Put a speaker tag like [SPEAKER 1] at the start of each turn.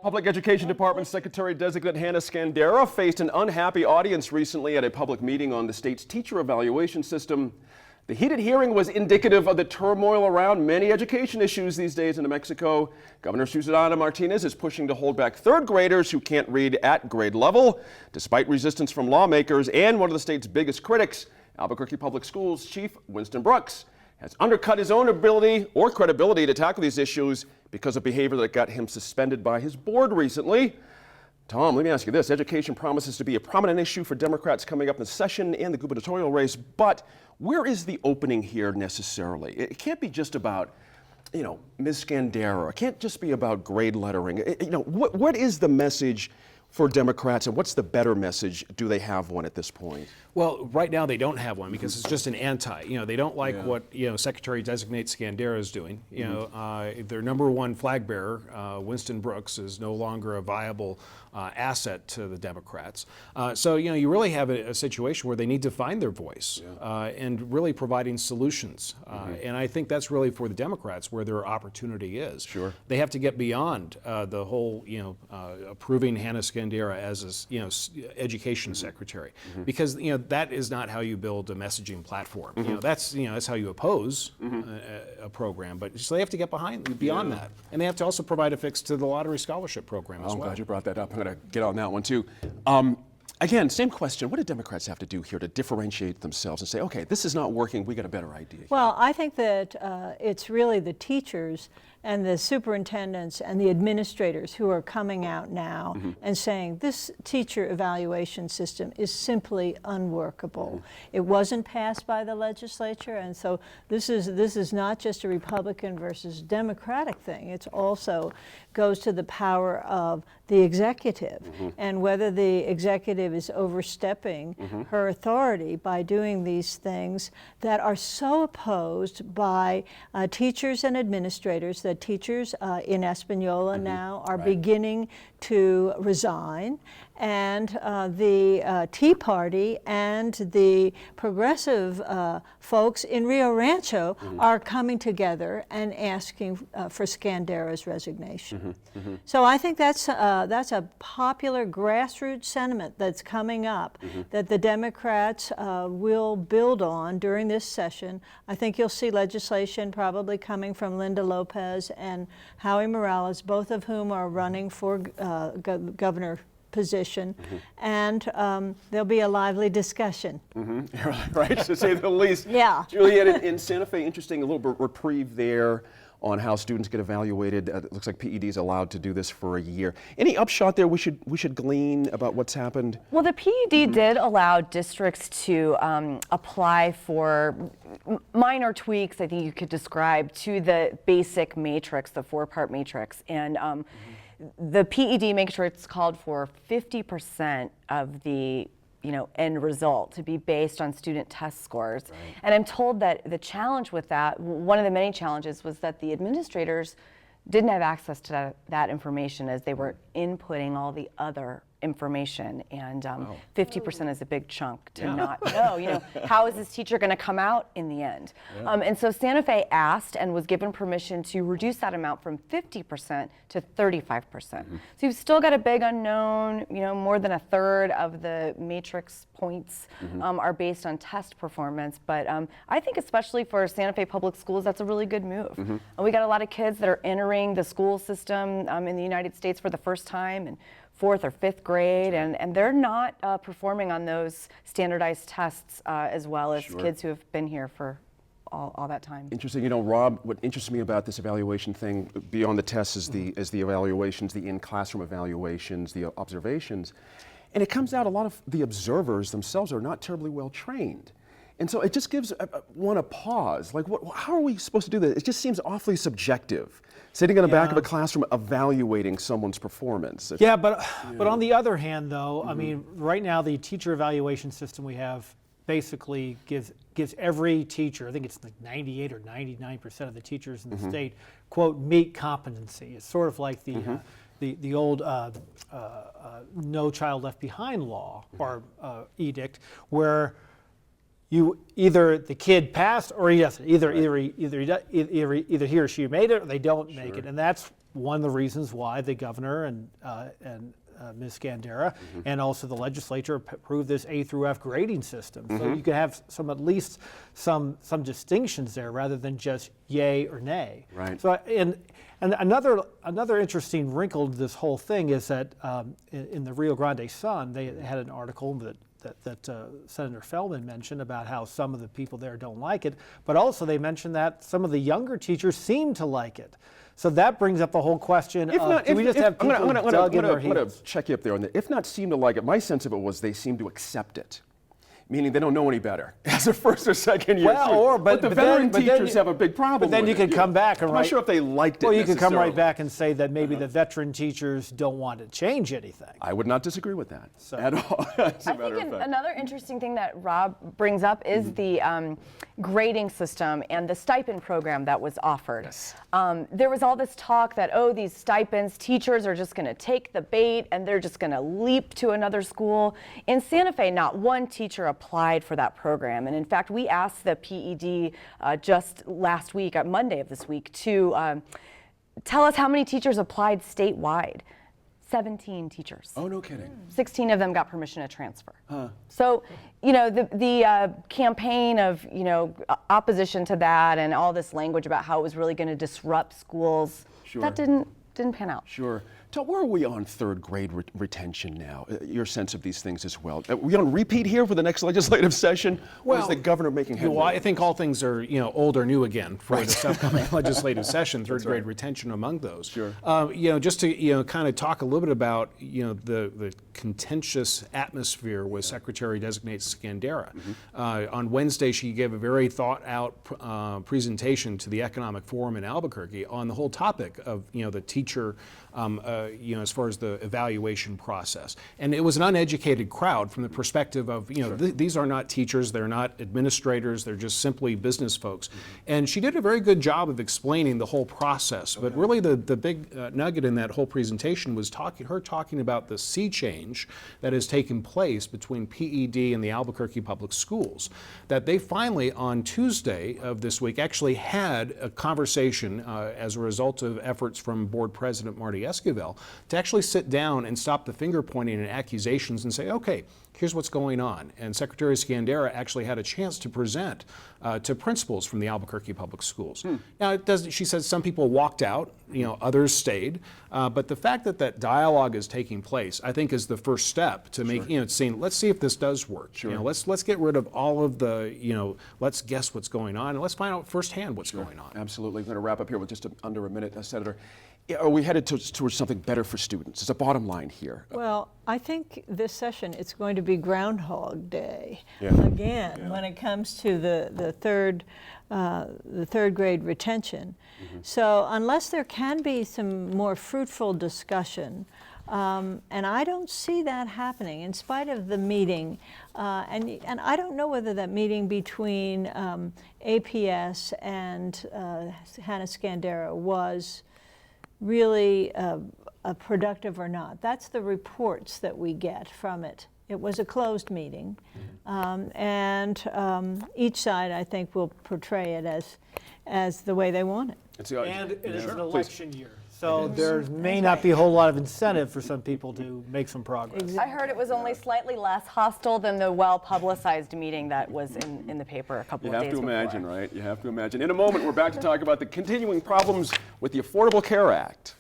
[SPEAKER 1] Public Education Department Secretary-designate Hannah Skandera faced an unhappy audience recently at a public meeting on the state's teacher evaluation system. The heated hearing was indicative of the turmoil around many education issues these days in New Mexico. Governor Susana Martinez is pushing to hold back third graders who can't read at grade level, despite resistance from lawmakers and one of the state's biggest critics. Albuquerque Public Schools Chief Winston Brooks has undercut his own ability or credibility to tackle these issues because of behavior that got him suspended by his board recently. Tom, let me ask you this. Education promises to be a prominent issue for Democrats coming up in session and the gubernatorial race, but where is the opening here necessarily? It can't be just about, Ms. Skandera. It can't just be about grade lettering. What is the message for Democrats, and what's the better message? Do they have one at this point?
[SPEAKER 2] Well, right now they don't have one because it's just an anti. They don't like what Secretary-designate Skandera is doing. Their number one flag bearer, Winston Brooks, is no longer a viable asset to the Democrats. So you really have a situation where they need to find their voice and really providing solutions. And I think that's really for the Democrats where their opportunity is.
[SPEAKER 1] Sure.
[SPEAKER 2] They have to get beyond the whole approving Hannah Skandera as a education secretary, because that is not how you build a messaging platform. That's how you oppose a program. But so they have to get beyond that, and they have to also provide a fix to the lottery scholarship program as well.
[SPEAKER 1] I'm glad you brought that up. I'm going to get on that one too. Again, same question. What do Democrats have to do here to differentiate themselves and say, okay, this is not working, we got a better idea?
[SPEAKER 3] Well, I think that it's really the teachers and the superintendents and the administrators who are coming out now and saying this teacher evaluation system is simply unworkable. It wasn't passed by the legislature, and so this is not just a Republican versus Democratic thing. It's also goes to the power of the executive and whether the executive is overstepping her authority by doing these things that are so opposed by teachers and administrators that teachers in Espanola now are beginning to resign, and the Tea Party and the progressive folks in Rio Rancho are coming together and asking for Skandera's resignation. So I think that's a popular grassroots sentiment that's coming up that the Democrats will build on during this session. I think you'll see legislation probably coming from Linda Lopez and Howie Morales, both of whom are running for governor position, and there'll be a lively discussion.
[SPEAKER 1] Right, to say the least.
[SPEAKER 3] Yeah.
[SPEAKER 1] Juliet, in Santa Fe, interesting, a little bit reprieve there on how students get evaluated. It looks like PED is allowed to do this for a year. Any upshot there we should glean about what's happened?
[SPEAKER 4] Well, the PED did allow districts to apply for minor tweaks, I think you could describe, to the basic matrix, the 4-part matrix. And the PED matrix called for 50% of the end result to be based on student test scores. Right. And I'm told that the challenge with that, one of the many challenges, was that the administrators didn't have access to that information as they were inputting all the other information, and 50% is a big chunk to not know. How is this teacher going to come out in the end? And so Santa Fe asked and was given permission to reduce that amount from 50% to 35%. So you've still got a big unknown. More than a third of the matrix points are based on test performance. But I think especially for Santa Fe Public Schools, that's a really good move. And we got a lot of kids that are entering the school system in the United States for the first time in 4th or 5th grade, and they're not performing on those standardized tests as well as kids who have been here for all that time.
[SPEAKER 1] Interesting. Rob, what interests me about this evaluation thing, beyond the tests, is the evaluations, the in-classroom evaluations, the observations. And it comes out a lot of the observers themselves are not terribly well trained. And so it just gives one a pause. Like, how are we supposed to do this? It just seems awfully subjective, sitting in the back of a classroom evaluating someone's performance.
[SPEAKER 5] But on the other hand, though, I mean, right now the teacher evaluation system we have basically gives every teacher, I think it's like 98 or 99% of the teachers in the state, quote, meet competency. It's sort of like the old No Child Left Behind law or edict, where either the kid passed or he doesn't. Either he or she made it or they don't make it, and that's one of the reasons why the governor and Ms. Scandera and also the legislature approved this A through F grading system. So you could have at least some distinctions there rather than just yay or nay.
[SPEAKER 1] Right.
[SPEAKER 5] So and another interesting wrinkle to this whole thing is that in the Rio Grande Sun they had an article that Senator Feldman mentioned about how some of the people there don't like it, but also they mentioned that some of the younger teachers seem to like it. So that brings up the whole question of, do we just have people dug in their
[SPEAKER 1] I'm going
[SPEAKER 5] heels?
[SPEAKER 1] to check you up there on that. If not seem to like it, my sense of it was they seem to accept it. Meaning they don't know any better as a first or second year
[SPEAKER 5] Well,
[SPEAKER 1] student. But the veteran
[SPEAKER 5] then
[SPEAKER 1] teachers
[SPEAKER 5] you-
[SPEAKER 1] have a big problem
[SPEAKER 5] But then
[SPEAKER 1] with
[SPEAKER 5] you could come back and
[SPEAKER 1] I'm
[SPEAKER 5] write.
[SPEAKER 1] not sure if they liked it
[SPEAKER 5] Well, you could come right
[SPEAKER 1] necessarily.
[SPEAKER 5] back and say that maybe the veteran teachers don't want to change anything.
[SPEAKER 1] I would not disagree with that at all, as a
[SPEAKER 4] I
[SPEAKER 1] matter
[SPEAKER 4] think
[SPEAKER 1] of fact.
[SPEAKER 4] another interesting thing that Rob brings up is the grading system and the stipend program that was offered.
[SPEAKER 1] Yes.
[SPEAKER 4] There was all this talk that, oh, these stipends, teachers are just going to take the bait and they're just going to leap to another school. In Santa Fe, not one teacher applied for that program. And in fact, we asked the PED just last week, Monday of this week, to tell us how many teachers applied statewide. 17 teachers.
[SPEAKER 1] Oh, no kidding.
[SPEAKER 4] 16 of them got permission to transfer. So, you know, the campaign of, you know, opposition to that and all this language about how it was really going to disrupt schools,
[SPEAKER 1] Sure.
[SPEAKER 4] that didn't pan out.
[SPEAKER 1] Sure. So where are we on third grade retention now? Your sense of these things as well. Are we on repeat here for the next legislative session? Or is the governor making headway?
[SPEAKER 2] Well, I think all things are, you know, old or new again for this upcoming legislative session, third grade retention among those.
[SPEAKER 1] Sure.
[SPEAKER 2] You know, just to, you know, kind of talk a little bit about, you know, the contentious atmosphere with Secretary-designate Scandera. On Wednesday, she gave a very thought-out presentation to the Economic Forum in Albuquerque on the whole topic of, you know, the teacher, you know, as far as the evaluation process. And it was an uneducated crowd from the perspective of, you know, these are not teachers, they're not administrators, they're just simply business folks. And she did a very good job of explaining the whole process. But really the big nugget in that whole presentation was her talking about the sea change that has taken place between PED and the Albuquerque Public Schools. That they finally, on Tuesday of this week, actually had a conversation as a result of efforts from Board President Marty Esquivel to actually sit down and stop the finger pointing and accusations and say, okay, here's what's going on. And Secretary Scandera actually had a chance to present to principals from the Albuquerque Public Schools. Now, she says some people walked out, you know, others stayed, but the fact that that dialogue is taking place, I think, is the first step to make, you know, saying, let's see if this does work. You know, let's get rid of all of the, you know, let's guess what's going on, and let's find out firsthand what's going on.
[SPEAKER 1] Absolutely. We're going to wrap up here with just under a minute, Senator. Are we headed towards something better for students? It's a bottom line here.
[SPEAKER 3] Well, I think this session, it's going to be Groundhog Day again when it comes to the third grade retention. So unless there can be some more fruitful discussion, and I don't see that happening in spite of the meeting, and I don't know whether that meeting between APS and Hannah Scandera was really productive or not. That's the reports that we get from it. It was a closed meeting, and each side, I think, will portray it as the way they want it.
[SPEAKER 5] And it is an election year, so there may not be a whole lot of incentive for some people to make some progress.
[SPEAKER 4] I heard it was only slightly less hostile than the well-publicized meeting that was in the paper a couple
[SPEAKER 1] You
[SPEAKER 4] of
[SPEAKER 1] have
[SPEAKER 4] days
[SPEAKER 1] to
[SPEAKER 4] before.
[SPEAKER 1] imagine, right? You have to imagine. In a moment, we're back to talk about the continuing problems with the Affordable Care Act.